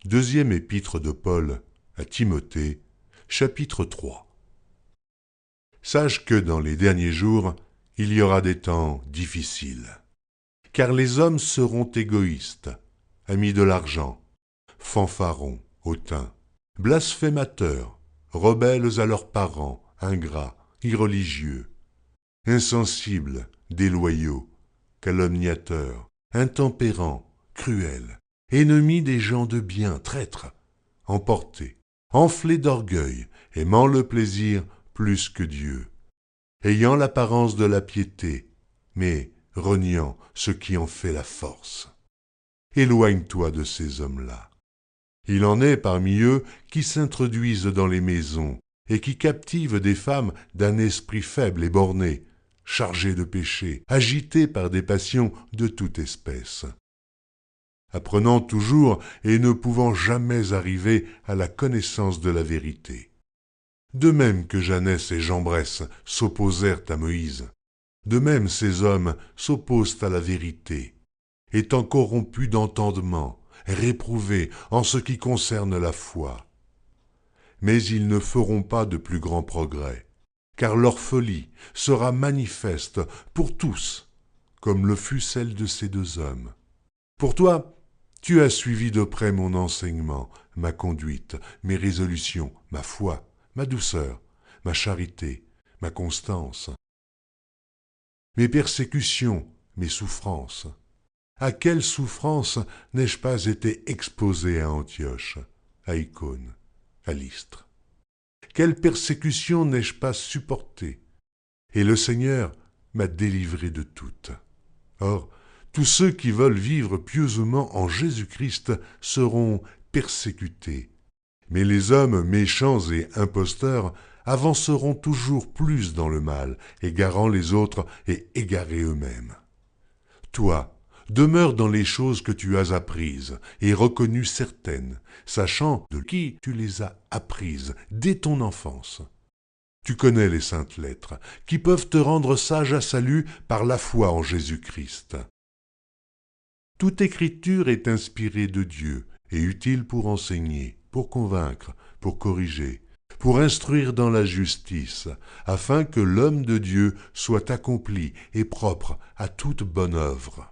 Deuxième épître de Paul à Timothée, chapitre 3. Sache que dans les derniers jours, il y aura des temps difficiles. Car les hommes seront égoïstes, amis de l'argent, fanfarons, hautains, blasphémateurs, rebelles à leurs parents, ingrats, irreligieux, insensibles, déloyaux, calomniateurs, intempérants, cruels, ennemis des gens de bien, traîtres, emportés, enflés d'orgueil, aimant le plaisir plus que Dieu, ayant l'apparence de la piété, mais reniant ce qui en fait la force. Éloigne-toi de ces hommes-là. Il en est parmi eux qui s'introduisent dans les maisons et qui captivent des femmes d'un esprit faible et borné, chargées de péché, agitées par des passions de toute espèce. Apprenant toujours et ne pouvant jamais arriver à la connaissance de la vérité. De même que Jeannès et Jambres s'opposèrent à Moïse, de même ces hommes s'opposent à la vérité, étant corrompus d'entendement, réprouvés en ce qui concerne la foi. Mais ils ne feront pas de plus grands progrès, car leur folie sera manifeste pour tous, comme le fut celle de ces deux hommes. Pour toi, tu as suivi de près mon enseignement, ma conduite, mes résolutions, ma foi, ma douceur, ma charité, ma constance, mes persécutions, mes souffrances. À quelles souffrances n'ai-je pas été exposé à Antioche, à Icône, à Lystre? Quelles persécutions n'ai-je pas supportées? Et le Seigneur m'a délivré de toutes. Or, tous ceux qui veulent vivre pieusement en Jésus-Christ seront persécutés. Mais les hommes méchants et imposteurs avanceront toujours plus dans le mal, égarant les autres et égarés eux-mêmes. Toi, demeure dans les choses que tu as apprises et reconnues certaines, sachant de qui tu les as apprises dès ton enfance. Tu connais les saintes lettres, qui peuvent te rendre sage à salut par la foi en Jésus-Christ. Toute écriture est inspirée de Dieu et utile pour enseigner, pour convaincre, pour corriger, pour instruire dans la justice, afin que l'homme de Dieu soit accompli et propre à toute bonne œuvre.